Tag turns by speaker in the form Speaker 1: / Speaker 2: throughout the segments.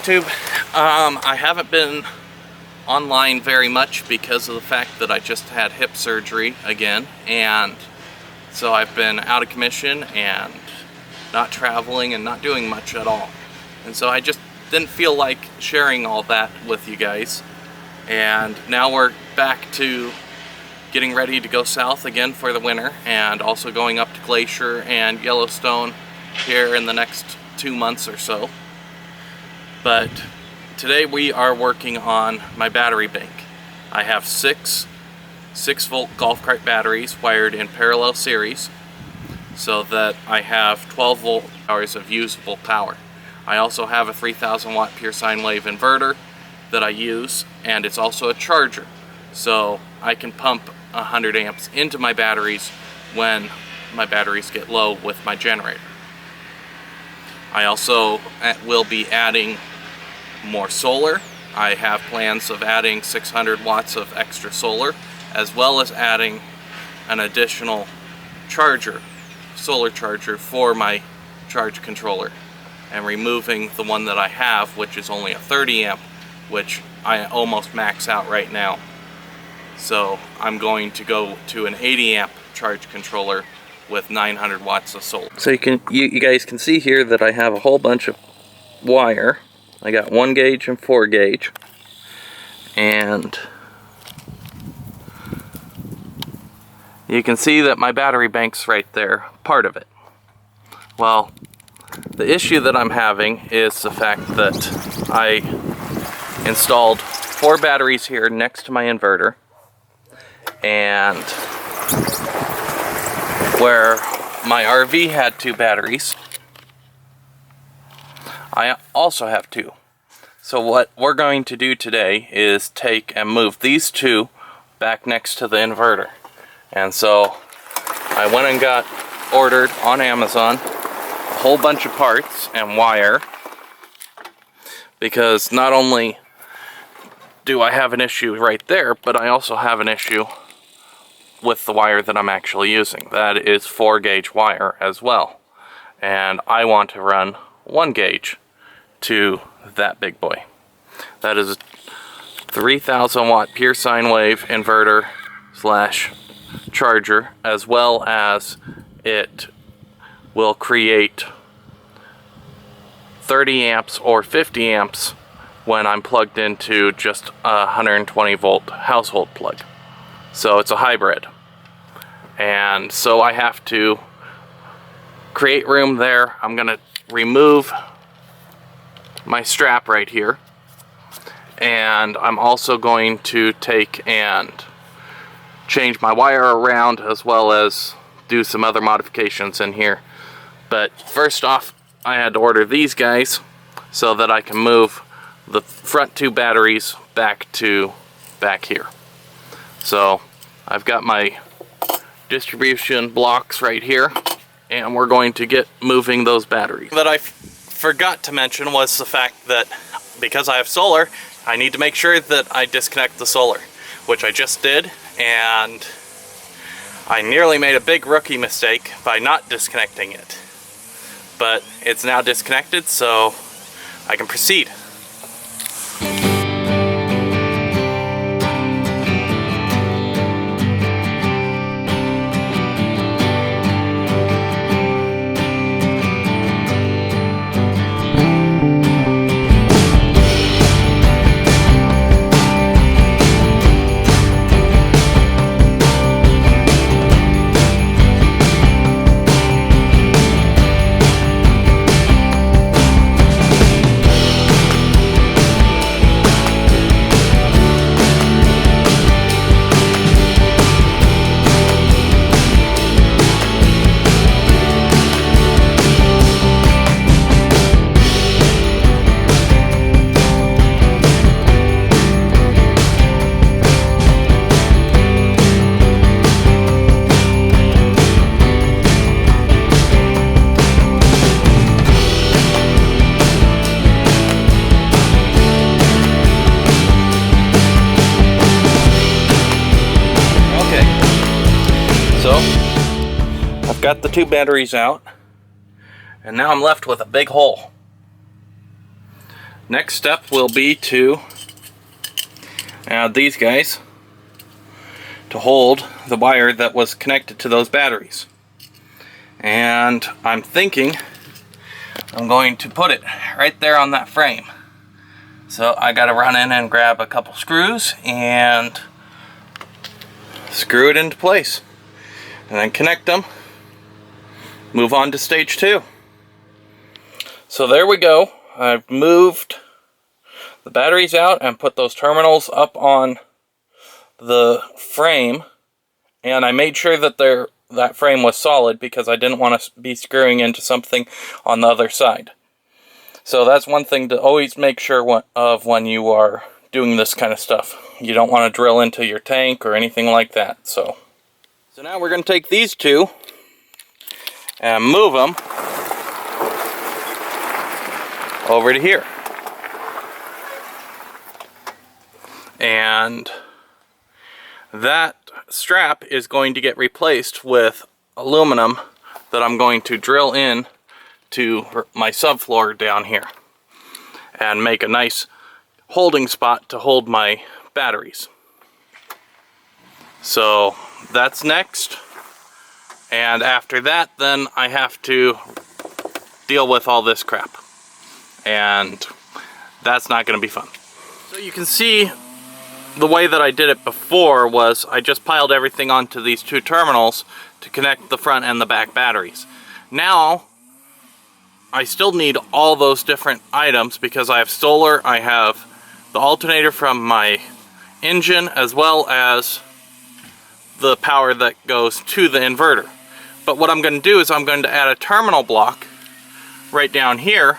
Speaker 1: YouTube. I haven't been online very much because of the fact that I just had hip surgery again, and so I've been out of commission and not traveling and not doing much at all. And so I just didn't feel like sharing all that with you guys. And now we're back to getting ready to go south again for the winter, and also going up to Glacier and Yellowstone here in the next 2 months or so. But today we are working on my battery bank. I have six 6-volt golf cart batteries wired in parallel series so that I have 12 volt hours of usable power. I also have a 3000 watt pure sine wave inverter that I use, and it's also a charger, so I can pump 100 amps into my batteries when my batteries get low with my generator. I also will be adding more solar. I have plans of adding 600 watts of extra solar, as well as adding an additional charger, solar charger for my charge controller, and removing the one that I have, which is only a 30 amp, which I almost max out right now. So I'm going to go to an 80 amp charge controller with 900 watts of solar. So you guys can see here that I have a whole bunch of wire. I got 1 gauge and 4 gauge, and you can see that my battery bank's right there, part of it. Well, the issue that I'm having is the fact that I installed 4 batteries here next to my inverter, and where my RV had 2 batteries, I also have 2. So what we're going to do today is take and move these 2 back next to the inverter. And so I went and got ordered on Amazon a whole bunch of parts and wire, because not only do I have an issue right there, but I also have an issue with the wire that I'm actually using. That is 4 gauge wire as well, and I want to run 1 gauge to that big boy. That is a 3000 watt pure sine wave inverter slash charger, as well as it will create 30 amps or 50 amps when I'm plugged into just a 120 volt household plug. So it's a hybrid. And so I have to create room there. I'm gonna remove my strap right here, and I'm also going to take and change my wire around, as well as do some other modifications in here. But first off, I had to order these guys so that I can move the front 2 batteries back here. So I've got my distribution blocks right here, and we're going to get moving those batteries. That I forgot to mention was the fact that because I have solar, I need to make sure that I disconnect the solar, which I just did, and I nearly made a big rookie mistake by not disconnecting it. But it's now disconnected, so I can proceed. Got the 2 batteries out, and now I'm left with a big hole. Next step will be to add these guys to hold the wire that was connected to those batteries. And I'm thinking I'm going to put it right there on that frame. So I gotta run in and grab a couple screws and screw it into place. And then connect them. Move on to stage 2. So there we go. I've moved the batteries out and put those terminals up on the frame, and I made sure that that frame was solid because I didn't want to be screwing into something on the other side. So that's one thing to always make sure of when you are doing this kind of stuff. You don't want to drill into your tank or anything like that. So now we're going to take these two and move them over to here. And that strap is going to get replaced with aluminum that I'm going to drill in to my subfloor down here and make a nice holding spot to hold my batteries. So that's next, and after that then I have to deal with all this crap, and that's not going to be fun. So you can see the way that I did it before was I just piled everything onto these two terminals to connect the front and the back batteries. Now I still need all those different items because I have solar, I have the alternator from my engine, as well as the power that goes to the inverter. But what I'm going to do is I'm going to add a terminal block right down here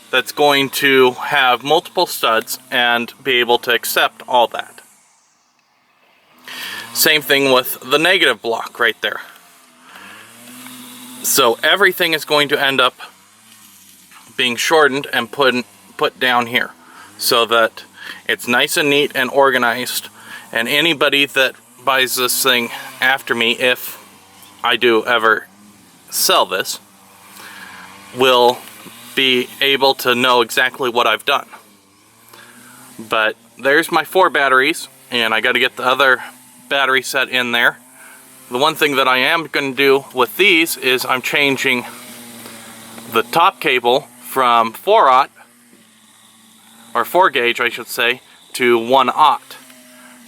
Speaker 1: that's going to have multiple studs and be able to accept all that. Same thing with the negative block right there. So everything is going to end up being shortened and put down here so that it's nice and neat and organized, and anybody that buys this thing after me, if I do ever sell this, will be able to know exactly what I've done. But there's my 4 batteries, and I got to get the other battery set in there. The one thing that I am going to do with these is I'm changing the top cable from 4/0, or 4 gauge I should say, to 1/0.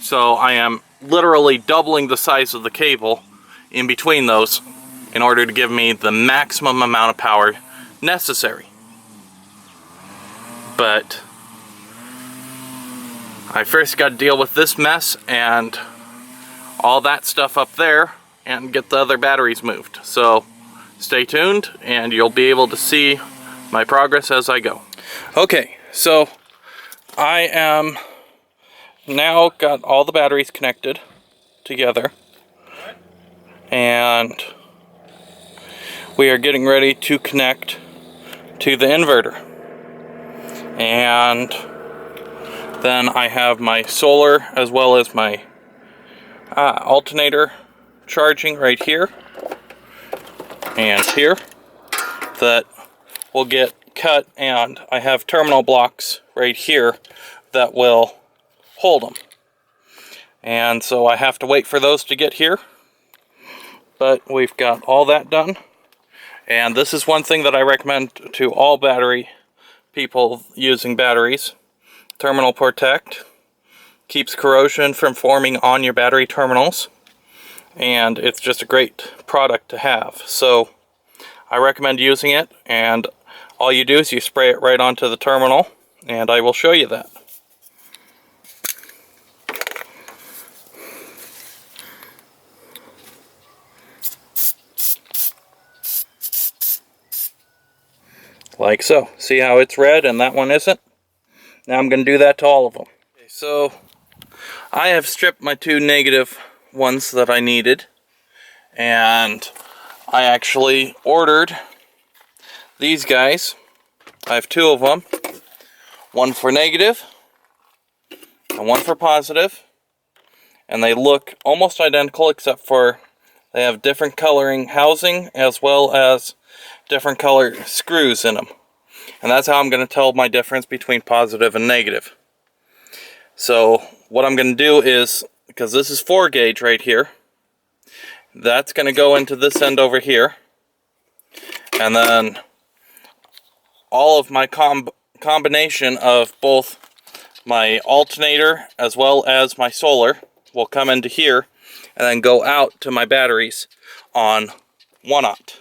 Speaker 1: So I am literally doubling the size of the cable in between those in order to give me the maximum amount of power necessary. But I first got to deal with this mess and all that stuff up there and get the other batteries moved. So stay tuned and you'll be able to see my progress as I go. Okay, so I am now got all the batteries connected together, and we are getting ready to connect to the inverter. And then I have my solar as well as my alternator charging right here and here that will get cut, and I have terminal blocks right here that will hold them. And so I have to wait for those to get here, but we've got all that done. And this is one thing that I recommend to all battery people using batteries. Terminal Protect keeps corrosion from forming on your battery terminals, and it's just a great product to have. So I recommend using it, and all you do is you spray it right onto the terminal, and I will show you that. Like so. See how it's red and that one isn't? Now I'm going to do that to all of them. Okay, so I have stripped my 2 negative ones that I needed, and I actually ordered these guys. I have 2 of them. One for negative and one for positive. And they look almost identical except for they have different coloring housing as well as different color screws in them. And that's how I'm going to tell my difference between positive and negative. So what I'm going to do is, because this is 4 gauge right here, that's going to go into this end over here. And then all of my combination of both my alternator as well as my solar will come into here and then go out to my batteries on 1/0,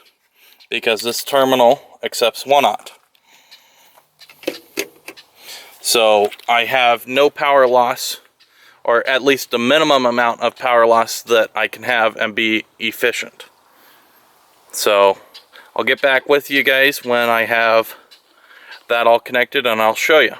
Speaker 1: because this terminal accepts 1/0. So I have no power loss, or at least the minimum amount of power loss that I can have and be efficient. So I'll get back with you guys when I have that all connected, and I'll show you.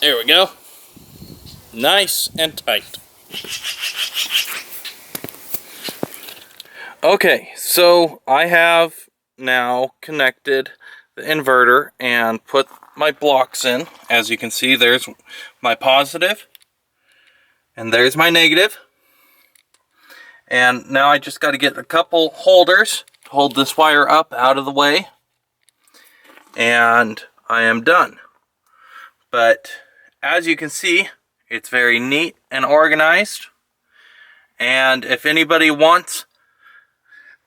Speaker 1: There we go. Nice and tight. Okay, so I have now connected the inverter and put my blocks in. As you can see, there's my positive and there's my negative. And now I just got to get a couple holders to hold this wire up out of the way, and I am done. But as you can see, it's very neat and organized, and if anybody wants,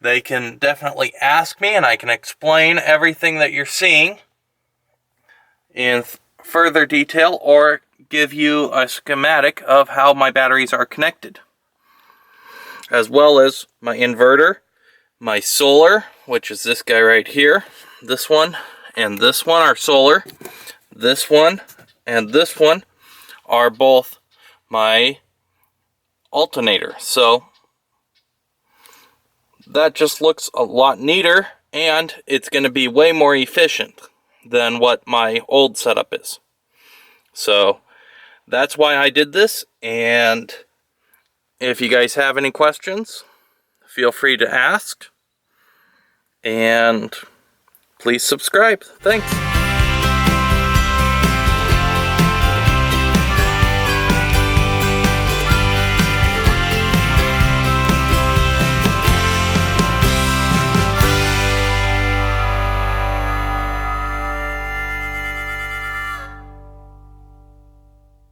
Speaker 1: they can definitely ask me and I can explain everything that you're seeing in further detail, or give you a schematic of how my batteries are connected, as well as my inverter, my solar, which is this guy right here. This one and this one are solar. This one and this one are both my alternator. So that just looks a lot neater, and it's going to be way more efficient than what my old setup is. So that's why I did this, and if you guys have any questions, feel free to ask, and please subscribe. Thanks.